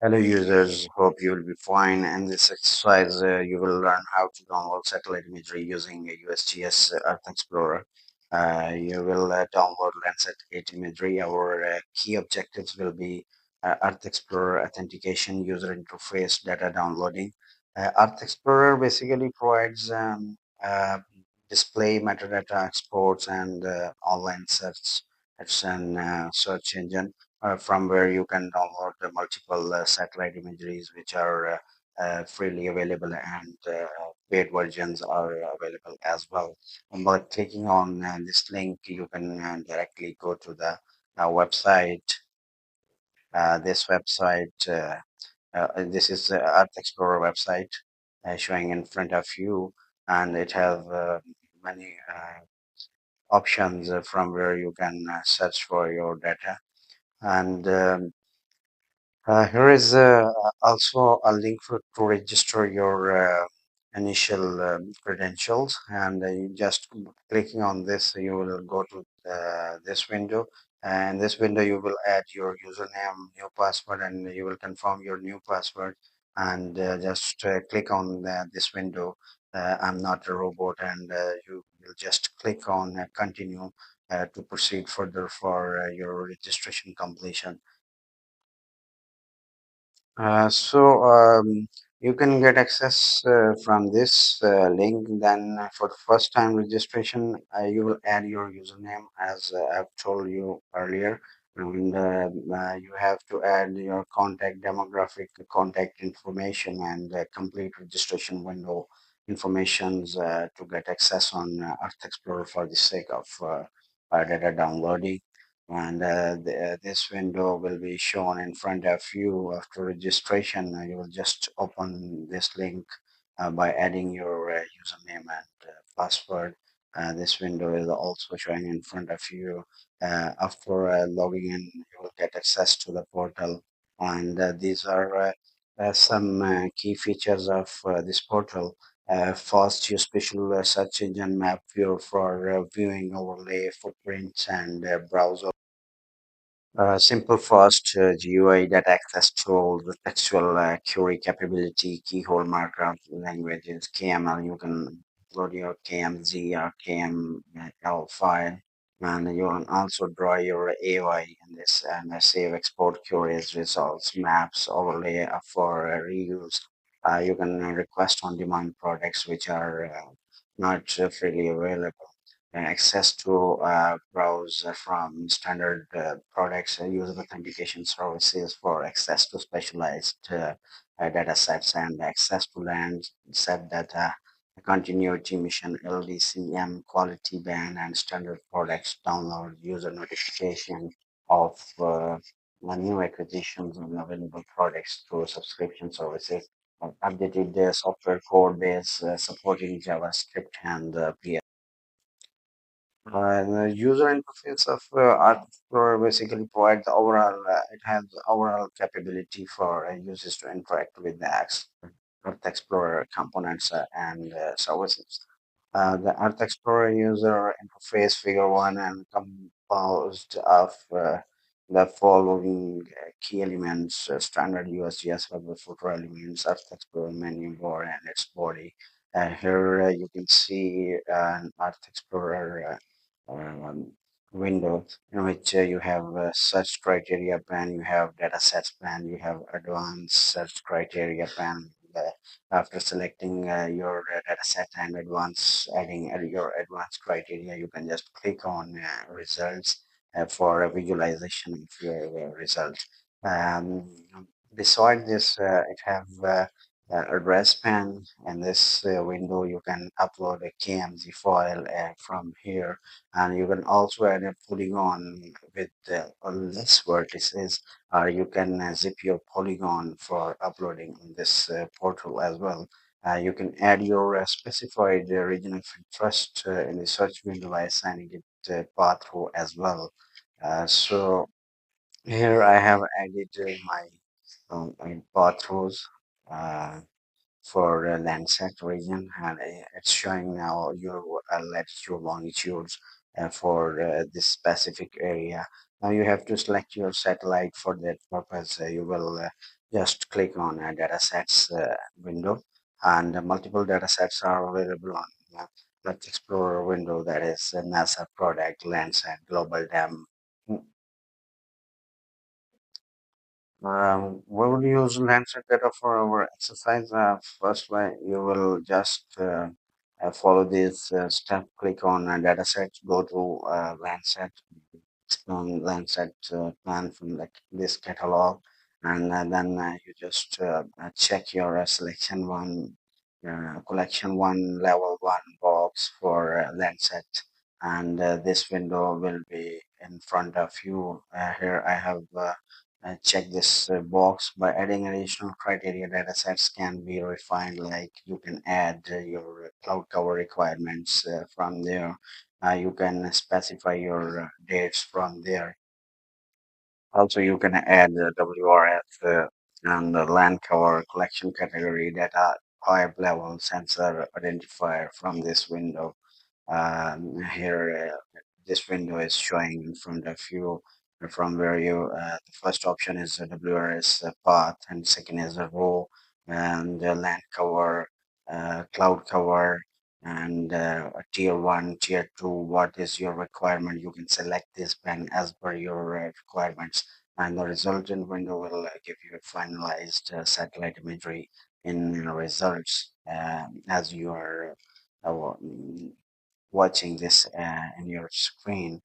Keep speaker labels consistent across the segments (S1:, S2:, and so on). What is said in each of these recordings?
S1: Hello users, hope you will be fine. In this exercise, you will learn how to download satellite imagery using a USGS Earth Explorer. You will download Landsat 8 imagery. Our key objectives will be Earth Explorer authentication, user interface, data downloading. Earth Explorer basically provides display metadata exports and online search. It's an search engine from where you can download the multiple satellite imageries which are freely available, and paid versions are available as well. And by clicking on this link, you can directly go to the website. This website, this is the Earth Explorer website showing in front of you, and it has many options from where you can search for your data. And here is also a link to register your initial credentials, and you just clicking on this, you will go to this window. And this window, you will add your username, new password, and you will confirm your new password. And just click on this window. I'm not a robot, and you will just click on continue to proceed further for your registration completion. You can get access from this link. Then for the first time registration, you will add your username as I've told you earlier, and you have to add your contact demographic, contact information, and complete registration window informations to get access on Earth Explorer for the sake of data downloading. And this window will be shown in front of you after registration. You will just open this link by adding your username and password. This window is also showing in front of you. After logging in, you will get access to the portal, and these are some key features of this portal. Fast geospatial search engine map viewer for viewing overlay footprints and browser. Simple, fast GUI that access tools, the textual query capability, keyhole markup languages, KML. You can load your KMZ or KML file, and you can also draw your AY in this, and save, export queries, results, maps, overlay for reuse. You can request on-demand products which are not freely available, access to browse from standard products, user authentication services for access to specialized data sets, and access to Landsat data, continuity mission, LDCM, quality band, and standard products download, user notification of new acquisitions and available products through subscription services, updated software code base supporting JavaScript and the user interface of Art Explorer basically provides overall, it has overall capability for users to interact with the Earth Explorer components and services. The Earth Explorer user interface figure one and composed of the following key elements: standard USGS web footer elements, Earth Explorer menu bar, and its body. Here you can see an Earth Explorer window in which you have search criteria pane, you have data sets pane, you have advanced search criteria pane. After selecting your data set and adding your advanced criteria, you can just click on results for a visualization of your results. Um, Beside this, it have address pane. In this window, you can upload a KMZ file from here, and you can also add a polygon with less vertices, or you can zip your polygon for uploading in this portal as well. You can add your specified region of interest in the search window by assigning it path row as well. So here I have added my path rows for Landsat region, and it's showing now your latitude, longitudes for this specific area. Now you have to select your satellite. For that purpose. You will just click on datasets window, and multiple datasets are available on Let's Explorer window. That is NASA product, Landsat, Global Dam. We will use Landsat data for our exercise. First, you will just follow this step. Click on dataset. Go to Landsat. Landsat plan from like this catalog, and then you just check your selection one, collection one, level one box for Landsat, and this window will be in front of you. Here I have check this box. By adding additional criteria, datasets can be refined. Like you can add your cloud cover requirements from there. You can specify your dates from there. Also, you can add the WRF and the land cover collection category data type level sensor identifier from this window. Here, this window is showing in front of you from where the first option is the WRS path, and second is the row, and the land cover, cloud cover, and tier one, tier two. What is your requirement? You can select this pen as per your requirements, and the resultant window will give you a finalized satellite imagery in results as you are uh, watching this in your screen.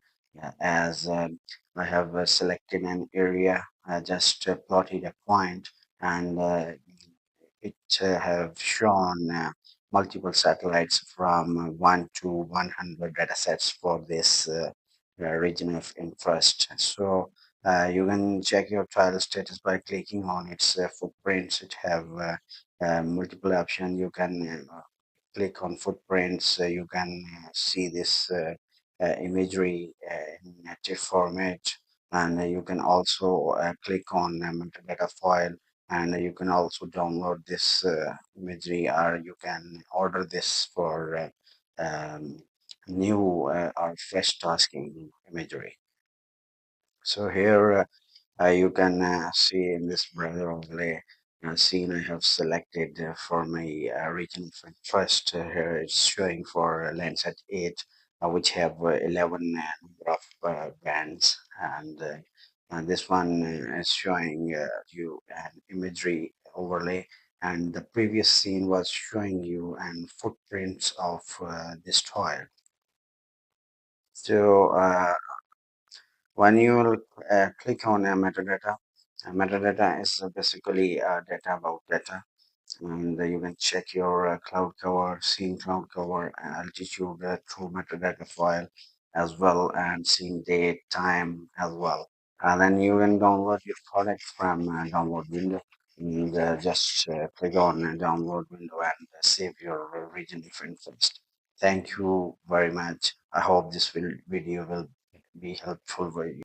S1: As I have selected an area, just plotted a point, and it have shown multiple satellites from 1 to 100 datasets for this region of interest. So you can check your trial status by clicking on its footprints. It have multiple options. You can click on footprints. You can see this imagery in native format, and you can also click on metadata file, and you can also download this imagery, or you can order this for new or fresh tasking imagery. So here you can see in this browser overlay scene I have selected for my region of interest. Here it's showing for Landsat 8, which have 11 number of bands, and this one is showing you an imagery overlay, and the previous scene was showing you an footprints of this toy. So when you click on metadata is basically data about data, and you can check your cloud cover, scene cloud cover, altitude through metadata file as well, and scene date, time as well. And then you can download your product from download window, and just click on download window and save your region of interest. Thank you very much. I hope this video will be helpful for you.